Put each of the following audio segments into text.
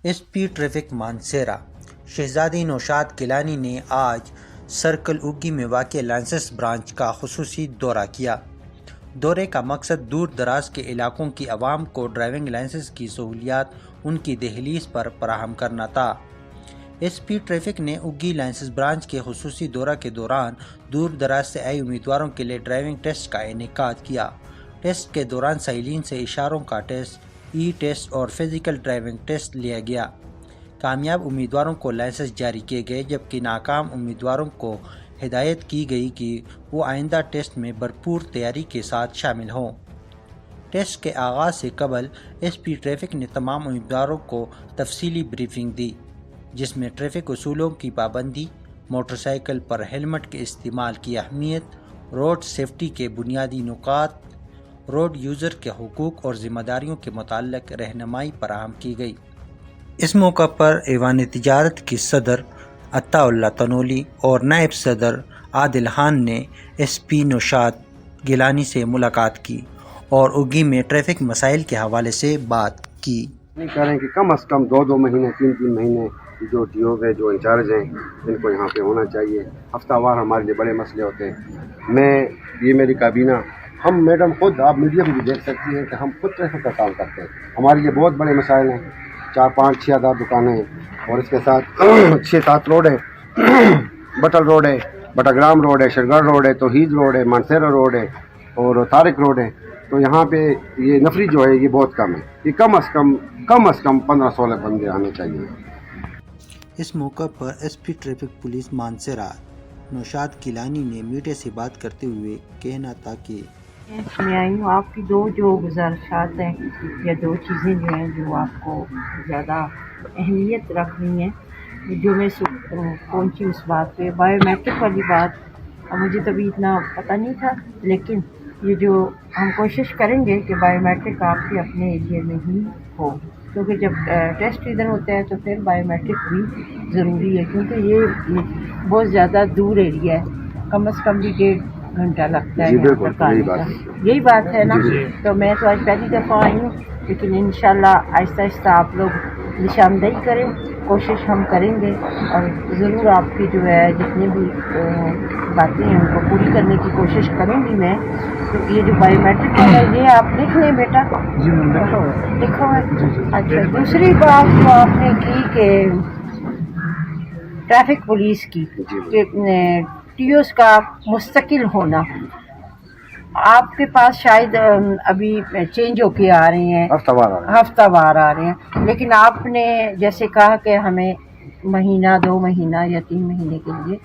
S P traffic Mansehra شہزادی نوشاد گیلانی نے آج سرکل اوگی میں واقع لائسنس برانچ کا خصوصی دورہ کیا۔ دورے کا مقصد دور دراز کے علاقوں کی عوام کو ڈرائیونگ لائسنس کی سہولیات ان کی دہلیز پر فراہم کرنا تھا۔ ایس پی ٹریفک نے اوگی لائسنس برانچ کے خصوصی دورہ کے دوران دور دراز سے آئے امیدواروں کے لیے ڈرائیونگ ٹیسٹ کا انعقاد کیا۔ ٹیسٹ کے دوران سائلین سے اشاروں کا ٹیسٹ، ای ٹیسٹ اور فزیکل ڈرائیونگ ٹیسٹ لیا گیا۔ کامیاب امیدواروں کو لائسنس جاری کیے گئے، جبکہ ناکام امیدواروں کو ہدایت کی گئی کہ وہ آئندہ ٹیسٹ میں بھرپور تیاری کے ساتھ شامل ہوں۔ ٹیسٹ کے آغاز سے قبل ایس پی ٹریفک نے تمام امیدواروں کو تفصیلی بریفنگ دی، جس میں ٹریفک اصولوں کی پابندی، موٹر سائیکل پر ہیلمٹ کے استعمال کی اہمیت، روڈ سیفٹی کے بنیادی نکات، روڈ یوزر کے حقوق اور ذمہ داریوں کے متعلق رہنمائی فراہم کی گئی۔ اس موقع پر ایوان تجارت کی صدر عطا اللہ تنولی اور نائب صدر عادل خان نے ایس پی نوشاد گیلانی سے ملاقات کی اور اوگی میں ٹریفک مسائل کے حوالے سے بات کی۔ کہہ رہے ہیں کہ کم از کم 2 مہینے 3 مہینے جو ٹی اوز ہیں، جو انچارج ہیں، ان کو یہاں پہ ہونا چاہیے۔ ہفتہ وار ہمارے لیے بڑے مسئلے ہوتے ہیں۔ یہ میری کابینہ، ہم میڈم خود، آپ میڈیا میں بھی دیکھ سکتی ہیں کہ ہم خود ٹریفک کا کام کرتے ہیں۔ ہمارے لیے بہت بڑے مسائل ہیں، 4 5 6 آدھار دکانیں ہیں، اور اس کے ساتھ 6 7 روڈ ہیں۔ بٹل روڈ ہے، بٹاگرام روڈ ہے، شرگڑھ روڈ ہے، توحید روڈ ہے، مانسیرا روڈ ہے اور طارق روڈ ہے۔ تو یہاں پہ یہ نفری جو ہے یہ بہت کم ہے۔ یہ کم از کم 15 16 بندے آنے چاہیے۔ اس موقع پر S P traffic police Mansehra Naushad Gilani نے میڈیا سے بات کرتے ہوئے کہنا تھا کہ میں آئی ہوں، آپ کی جو گزارشات ہیں یا 2 چیزیں جو ہیں جو آپ کو زیادہ اہمیت رکھ رہی ہیں، جو میں پہنچی اس بات پہ، بایو میٹرک والی بات مجھے تبھی اتنا پتہ نہیں تھا، لیکن یہ جو ہم کوشش کریں گے کہ بایو میٹرک آپ کے اپنے ایریا میں ہی ہو، کیونکہ جب ٹیسٹ ادھر ہوتا ہے تو پھر بایو میٹرک بھی ضروری ہے، کیونکہ یہ بہت زیادہ دور ایریا ہے، کم از کم بھی 1.5 گھنٹہ لگتا ہے یہاں تک آنے کا۔ یہی بات ہے نا، تو میں تو آج پہلی دفعہ آئی ہوں، لیکن انشاءاللہ آہستہ آہستہ آپ لوگ نشاندہی کریں، کوشش ہم کریں گے اور ضرور آپ کی جو ہے جتنی بھی باتیں ہیں ان کو پوری کرنے کی کوشش کروں گی میں۔ تو یہ جو بایو میٹرک ہے یہ آپ لکھ لیں بیٹا، لکھو ہے۔ اچھا، دوسری بات جو آپ نے کی کہ ٹریفک پولیس کی کہ ٹی اوز کا مستقل ہونا، آپ کے پاس شاید ابھی چینج ہو کے آ رہے ہیں، ہفتہ وار آ رہے ہیں، لیکن آپ نے جیسے کہا کہ ہمیں مہینہ 2 مہینہ یا 3 مہینے کے لیے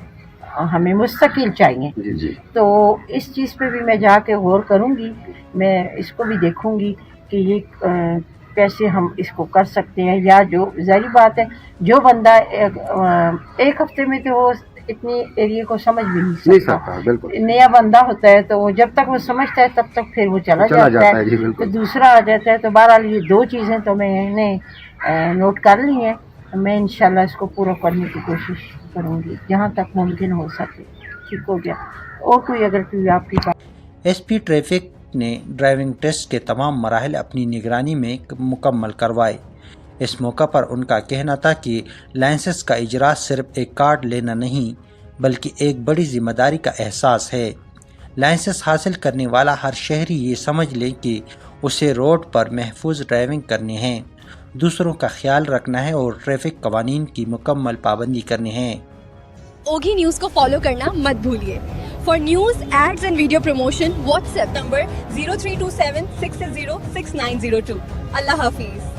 ہمیں مستقل چاہیے۔ تو اس چیز پہ بھی میں جا کے غور کروں گی، میں اس کو بھی دیکھوں گی کہ یہ کیسے ہم اس کو کر سکتے ہیں، یا جو ظاہری بات ہے جو بندہ ایک ہفتے میں تو وہ اتنی ایریا کو سمجھ بھی نہیں سکتا، نیا بندہ ہوتا ہے تو وہ جب تک وہ سمجھتا ہے تب تک پھر وہ چلا جاتا ہے، تو دوسرا آ جاتا ہے۔ تو بہرحال یہ 2 چیزیں تو میں نے نوٹ کر لی ہیں، میں انشاءاللہ اس کو پورا کرنے کی کوشش کروں گی جہاں تک ممکن ہو سکے۔ ٹھیک ہو گیا؟ اور کوئی اگر کوئی آپ کی بات۔ ایس پی ٹریفک نے ڈرائیونگ ٹیسٹ کے تمام مراحل اپنی نگرانی میں مکمل کروائے۔ اس موقع پر ان کا کہنا تھا کہ لائسنس کا اجراء صرف ایک کارڈ لینا نہیں بلکہ ایک بڑی ذمہ داری کا احساس ہے۔ لائسنس حاصل کرنے والا ہر شہری یہ سمجھ لے کہ اسے روڈ پر محفوظ ڈرائیونگ کرنی ہے، دوسروں کا خیال رکھنا ہے اور ٹریفک قوانین کی مکمل پابندی کرنی ہے۔ اوگی نیوز کو فالو کرنا مت بھولیے۔ For news, ads and video promotion WhatsApp number 0327 660 6902۔ اللہ حافظ۔